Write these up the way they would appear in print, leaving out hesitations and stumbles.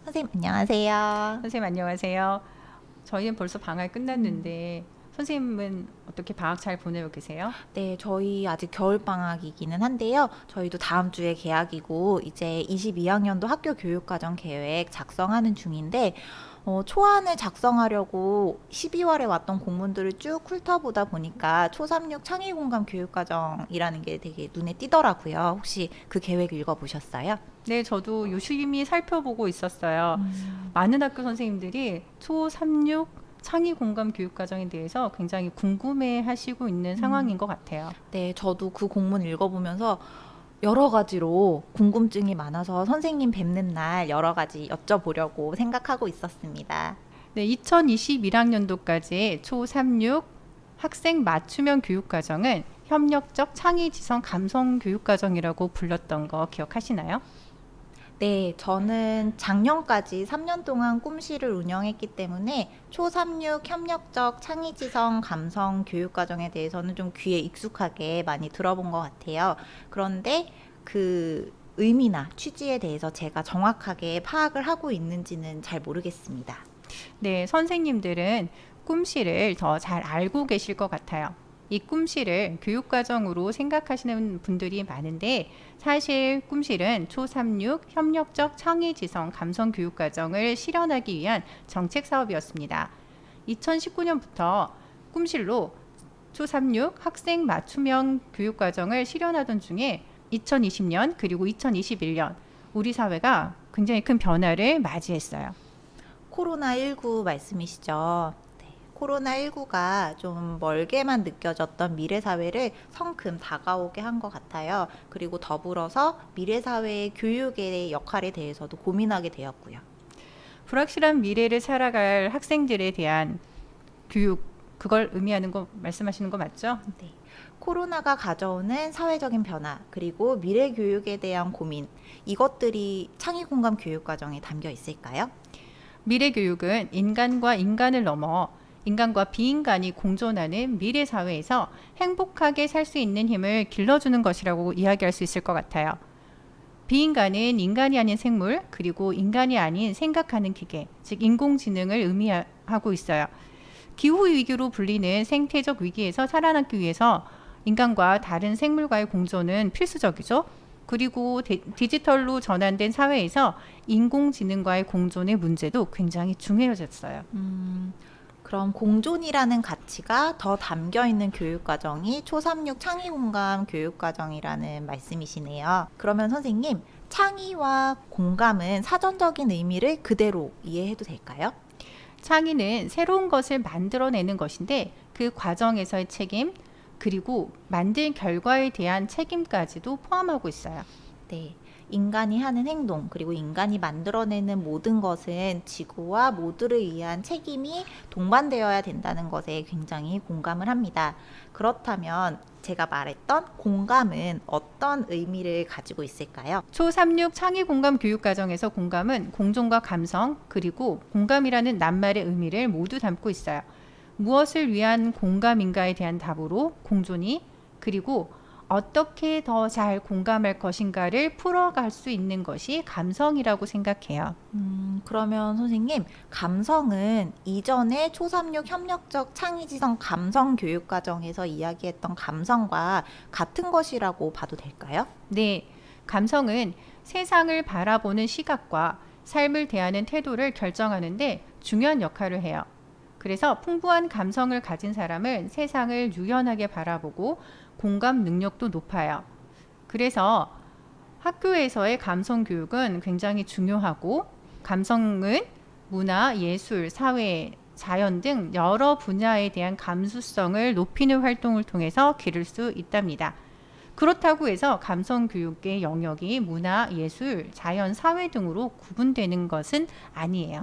선생님 안녕하세요. 선생님 안녕하세요. 저희는 벌써 방학이 끝났는데 선생님은 어떻게 방학 잘 보내고 계세요? 네, 저희 아직 겨울 방학이기는 한데요. 저희도 다음 주에 개학이고 이제 22학년도 학교 교육과정 계획 작성하는 중인데 초안을 작성하려고 12월에 왔던 공문들을 쭉 훑어보다 보니까 초3, 6 창의공감 교육과정이라는 게 되게 눈에 띄더라고요. 혹시 그 계획 읽어보셨어요? 네, 저도 유심히 살펴보고 있었어요. 많은 학교 선생님들이 초 3, 6 창의 공감 교육 과정에 대해서 굉장히 궁금해 하시고 있는 상황인 것 같아요. 네, 저도 그 공문 읽어보면서 여러 가지로 궁금증이 많아서 선생님 뵙는 날 여러 가지 여쭤보려고 생각하고 있었습니다. 네, 2021학년도까지 초 3, 6 학생 맞춤형 교육 과정은 협력적 창의 지성 감성 교육 과정이라고 불렀던 거 기억하시나요? 네, 저는 작년까지 3년 동안 꿈실을 운영했기 때문에 초3, 6 협력적 창의지성 감성 교육과정에 대해서는 좀 귀에 익숙하게 많이 들어본 것 같아요. 그런데 그 의미나 취지에 대해서 제가 정확하게 파악을 하고 있는지는 잘 모르겠습니다. 네, 선생님들은 꿈씨를 더 잘 알고 계실 것 같아요. 이 꿈씨를 교육과정으로 생각하시는 분들이 많은데 사실 꿈실은 초3, 6 협력적 창의지성 감성교육과정을 실현하기 위한 정책 사업이었습니다. 2019년부터 꿈실로 초3, 6 학생 맞춤형 교육과정을 실현하던 중에 2020년 그리고 2021년 우리 사회가 굉장히 큰 변화를 맞이했어요. 코로나19 말씀이시죠? 네, 코로나19가 좀 멀게만 느껴졌던 미래사회를 성큼 다가오게 한 것 같아요. 그리고 더불어서 미래사회의 교육의 역할에 대해서도 고민하게 되었고요. 불확실한 미래를 살아갈 학생들에 대한 교육, 그걸 의미하는 거 말씀하시는 거 맞죠? 네. 코로나가 가져오는 사회적인 변화, 그리고 미래 교육에 대한 고민, 이것들이 창의공감 교육 과정에 담겨 있을까요? 미래 교육은 인간과 인간을 넘어 인간과 비인간이 공존하는 미래 사회에서 행복하게 살 수 있는 힘을 길러주는 것이라고 이야기할 수 있을 것 같아요. 비인간은 인간이 아닌 생물, 그리고 인간이 아닌 생각하는 기계, 즉 인공지능을 의미하고 있어요. 기후 위기로 불리는 생태적 위기에서 살아남기 위해서 인간과 다른 생물과의 공존은 필수적이죠. 그리고 디지털로 전환된 사회에서 인공지능과의 공존의 문제도 굉장히 중요해졌어요. 그럼 공존이라는 가치가 더 담겨 있는 교육 과정이 초3, 6 창의공감 교육 과정이라는 말씀이시네요. 그러면 선생님, 창의와 공감은 사전적인 의미를 그대로 이해해도 될까요? 창의는 새로운 것을 만들어내는 것인데 그 과정에서의 책임, 그리고 만든 결과에 대한 책임까지도 포함하고 있어요. 네. 인간이 하는 행동, 그리고 인간이 만들어내는 모든 것은 지구와 모두를 위한 책임이 동반되어야 된다는 것에 굉장히 공감을 합니다. 그렇다면 제가 말했던 공감은 어떤 의미를 가지고 있을까요? 초 3, 6 창의 공감 교육 과정에서 공감은 공존과 감성, 그리고 공감이라는 낱말의 의미를 모두 담고 있어요. 무엇을 위한 공감인가에 대한 답으로 공존이, 그리고 어떻게 더 잘 공감할 것인가를 풀어갈 수 있는 것이 감성이라고 생각해요. 그러면 선생님, 감성은 이전에 초3, 6 협력적 창의지성 감성 교육 과정에서 이야기했던 감성과 같은 것이라고 봐도 될까요? 네, 감성은 세상을 바라보는 시각과 삶을 대하는 태도를 결정하는데 중요한 역할을 해요. 그래서 풍부한 감성을 가진 사람은 세상을 유연하게 바라보고 공감 능력도 높아요. 그래서 학교에서의 감성 교육은 굉장히 중요하고 감성은 문화, 예술, 사회, 자연 등 여러 분야에 대한 감수성을 높이는 활동을 통해서 기를 수 있답니다. 그렇다고 해서 감성 교육의 영역이 문화, 예술, 자연, 사회 등으로 구분되는 것은 아니에요.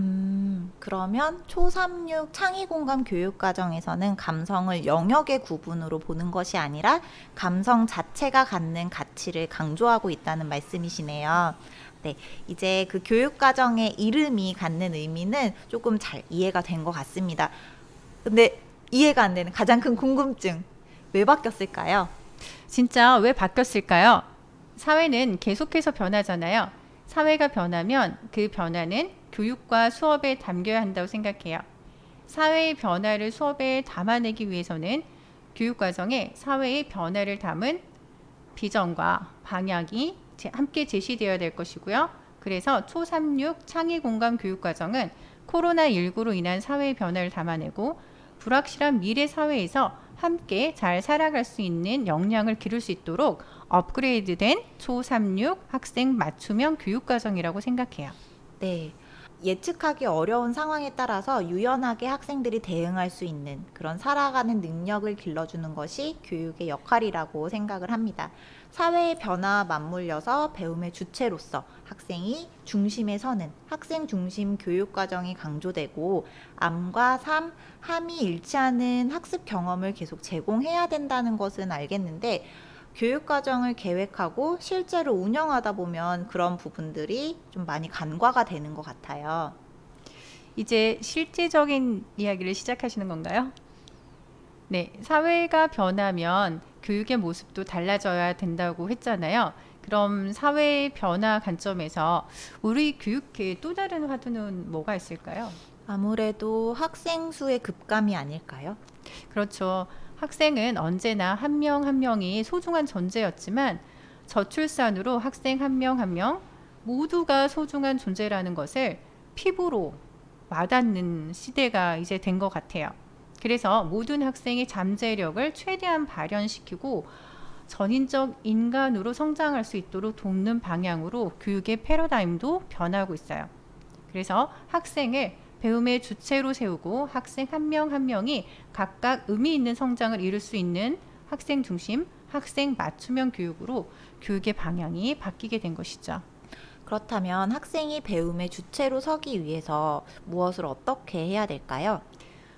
그러면 초3, 6 창의공감 교육과정에서는 감성을 영역의 구분으로 보는 것이 아니라 감성 자체가 갖는 가치를 강조하고 있다는 말씀이시네요. 네, 이제 그 교육과정의 이름이 갖는 의미는 조금 잘 이해가 된 것 같습니다. 근데 이해가 안 되는 가장 큰 궁금증, 왜 바뀌었을까요? 진짜 왜 바뀌었을까요? 사회는 계속해서 변하잖아요. 사회가 변하면 그 변화는 교육과 수업에 담겨야 한다고 생각해요. 사회의 변화를 수업에 담아내기 위해서는 교육과정에 사회의 변화를 담은 비전과 방향이 함께 제시되어야 될 것이고요. 그래서 초3, 6 창의공감 교육과정은 코로나19로 인한 사회의 변화를 담아내고 불확실한 미래 사회에서 함께 잘 살아갈 수 있는 역량을 기를 수 있도록 업그레이드된 초3, 6 학생 맞춤형 교육과정이라고 생각해요. 네. 예측하기 어려운 상황에 따라서 유연하게 학생들이 대응할 수 있는 그런 살아가는 능력을 길러주는 것이 교육의 역할이라고 생각을 합니다. 사회의 변화와 맞물려서 배움의 주체로서 학생이 중심에 서는 학생 중심 교육 과정이 강조되고 암과 삶, 함이 일치하는 학습 경험을 계속 제공해야 된다는 것은 알겠는데 교육 과정을 계획하고 실제로 운영하다 보면 그런 부분들이 좀 많이 간과가 되는 것 같아요. 이제 실제적인 이야기를 시작하시는 건가요? 네, 사회가 변하면 교육의 모습도 달라져야 된다고 했잖아요. 그럼 사회의 변화 관점에서 우리 교육계의 또 다른 화두는 뭐가 있을까요? 아무래도 학생 수의 급감이 아닐까요? 그렇죠. 학생은 언제나 한 명 한 명이 소중한 존재였지만 저출산으로 학생 한 명 한 명 모두가 소중한 존재라는 것을 피부로 와닿는 시대가 이제 된 것 같아요. 그래서 모든 학생의 잠재력을 최대한 발현시키고 전인적 인간으로 성장할 수 있도록 돕는 방향으로 교육의 패러다임도 변하고 있어요. 그래서 학생을 배움의 주체로 세우고 학생 한 명 한 명이 각각 의미 있는 성장을 이룰 수 있는 학생 중심, 학생 맞춤형 교육으로 교육의 방향이 바뀌게 된 것이죠. 그렇다면 학생이 배움의 주체로 서기 위해서 무엇을 어떻게 해야 될까요?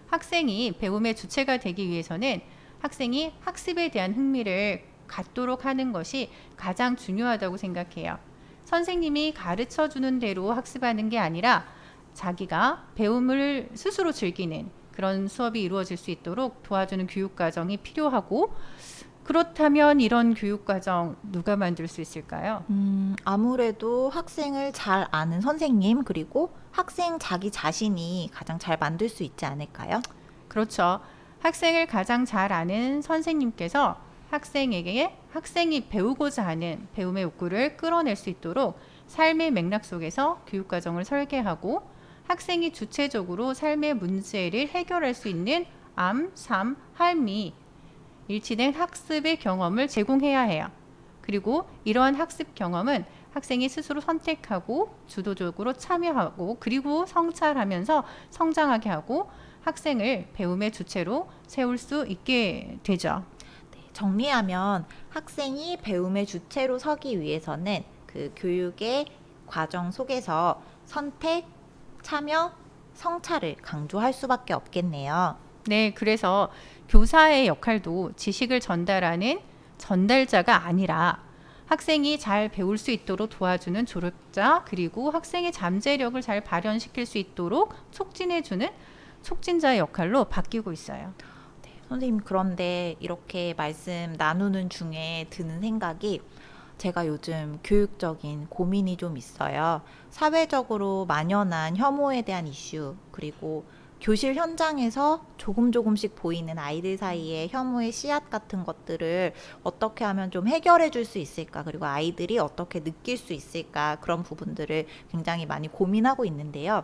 학생이 배움의 주체가 되기 위해서는 학생이 학습에 대한 흥미를 갖도록 하는 것이 가장 중요하다고 생각해요. 선생님이 가르쳐 주는 대로 학습하는 게 아니라 자기가 배움을 스스로 즐기는 그런 수업이 이루어질 수 있도록 도와주는 교육과정이 필요하고 그렇다면 이런 교육과정 누가 만들 수 있을까요? 아무래도 학생을 잘 아는 선생님 그리고 학생 자기 자신이 가장 잘 만들 수 있지 않을까요? 그렇죠. 학생을 가장 잘 아는 선생님께서 학생에게 학생이 배우고자 하는 배움의 욕구를 끌어낼 수 있도록 삶의 맥락 속에서 교육과정을 설계하고 학생이 주체적으로 삶의 문제를 해결할 수 있는 암, 삶, 할미 일치된 학습의 경험을 제공해야 해요. 그리고 이러한 학습 경험은 학생이 스스로 선택하고 주도적으로 참여하고 그리고 성찰하면서 성장하게 하고 학생을 배움의 주체로 세울 수 있게 되죠. 정리하면 학생이 배움의 주체로 서기 위해서는 그 교육의 과정 속에서 선택, 참여, 성찰을 강조할 수밖에 없겠네요. 네, 그래서 교사의 역할도 지식을 전달하는 전달자가 아니라 학생이 잘 배울 수 있도록 도와주는 조력자 그리고 학생의 잠재력을 잘 발현시킬 수 있도록 촉진해주는 촉진자의 역할로 바뀌고 있어요. 선생님, 그런데 이렇게 말씀 나누는 중에 드는 생각이 제가 요즘 교육적인 고민이 좀 있어요. 사회적으로 만연한 혐오에 대한 이슈, 그리고 교실 현장에서 조금씩 보이는 아이들 사이의 혐오의 씨앗 같은 것들을 어떻게 하면 좀 해결해 줄 수 있을까, 그리고 아이들이 어떻게 느낄 수 있을까, 그런 부분들을 굉장히 많이 고민하고 있는데요.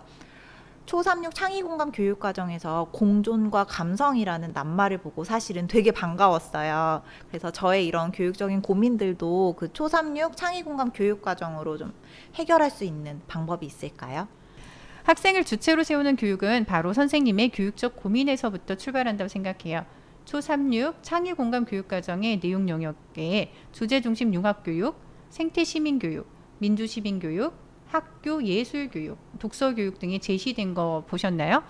초3, 6 창의공감 교육과정에서 공존과 감성이라는 낱말을 보고 사실은 되게 반가웠어요. 그래서 저의 이런 교육적인 고민들도 그 초3, 6 창의공감 교육과정으로 좀 해결할 수 있는 방법이 있을까요? 학생을 주체로 세우는 교육은 바로 선생님의 교육적 고민에서부터 출발한다고 생각해요. 초3, 6 창의공감 교육과정의 내용 영역에 주제중심 융합교육, 생태시민교육, 민주시민교육, 학교 예술교육, 독서교육 등이 제시된 거 보셨나요?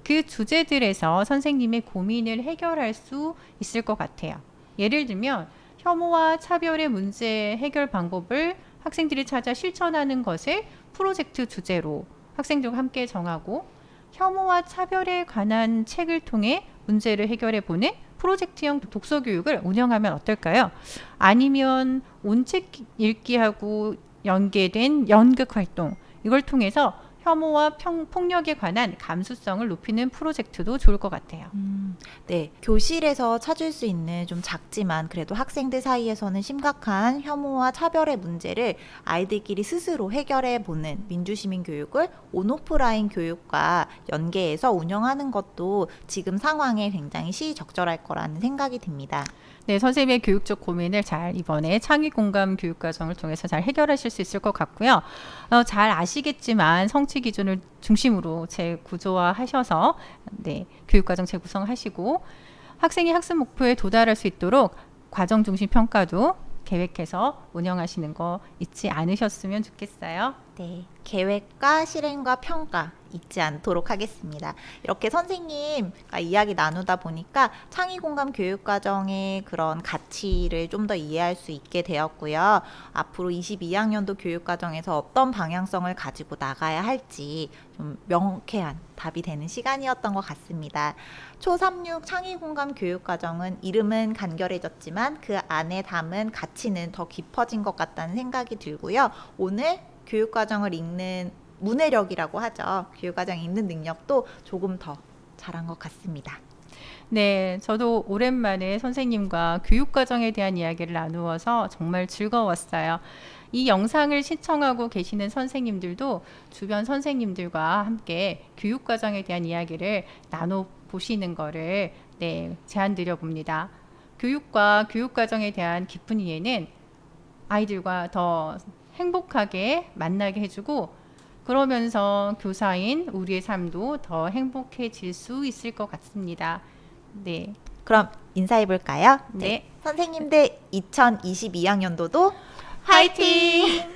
그 주제들에서 선생님의 고민을 해결할 수 있을 것 같아요. 예를 들면 혐오와 차별의 문제 해결 방법을 학생들이 찾아 실천하는 것을 프로젝트 주제로 학생들과 함께 정하고 혐오와 차별에 관한 책을 통해 문제를 해결해 보는 프로젝트형 독서교육을 운영하면 어떨까요? 아니면 온책 읽기하고 연계된 연극 활동, 이걸 통해서 혐오와 폭력에 관한 감수성을 높이는 프로젝트도 좋을 것 같아요. 네, 교실에서 찾을 수 있는 좀 작지만 그래도 학생들 사이에서는 심각한 혐오와 차별의 문제를 아이들끼리 스스로 해결해 보는 민주시민 교육을 온오프라인 교육과 연계해서 운영하는 것도 지금 상황에 굉장히 시의적절할 거라는 생각이 듭니다. 네, 선생님의 교육적 고민을 잘 이번에 창의공감 교육과정을 통해서 잘 해결하실 수 있을 것 같고요. 잘 아시겠지만 성취 기준을 중심으로 재구조화하셔서 네, 교육과정 재구성하시고 학생이 학습 목표에 도달할 수 있도록 과정 중심 평가도 계획해서 운영하시는 거 잊지 않으셨으면 좋겠어요. 네, 계획과 실행과 평가 잊지 않도록 하겠습니다. 이렇게 선생님과 이야기 나누다 보니까 창의공감 교육과정의 그런 가치를 좀 더 이해할 수 있게 되었고요. 앞으로 22학년도 교육과정에서 어떤 방향성을 가지고 나가야 할지 좀 명쾌한 답이 되는 시간이었던 것 같습니다. 초3, 6 창의공감 교육과정은 이름은 간결해졌지만 그 안에 담은 가치는 더 깊어진 것 같다는 생각이 들고요. 오늘 교육과정을 읽는 문해력이라고 하죠. 교육과정 읽는 능력도 조금 더 잘한 것 같습니다. 네, 저도 오랜만에 선생님과 교육과정에 대한 이야기를 나누어서 정말 즐거웠어요. 이 영상을 시청하고 계시는 선생님들도 주변 선생님들과 함께 교육과정에 대한 이야기를 나눠보시는 거를 네, 제안드려 봅니다. 교육과 교육과정에 대한 깊은 이해는 아이들과 더 행복하게 만나게 해주고 그러면서 교사인 우리의 삶도 더 행복해질 수 있을 것 같습니다. 네. 그럼 인사해 볼까요? 네. 선생님들 2022학년도도 화이팅!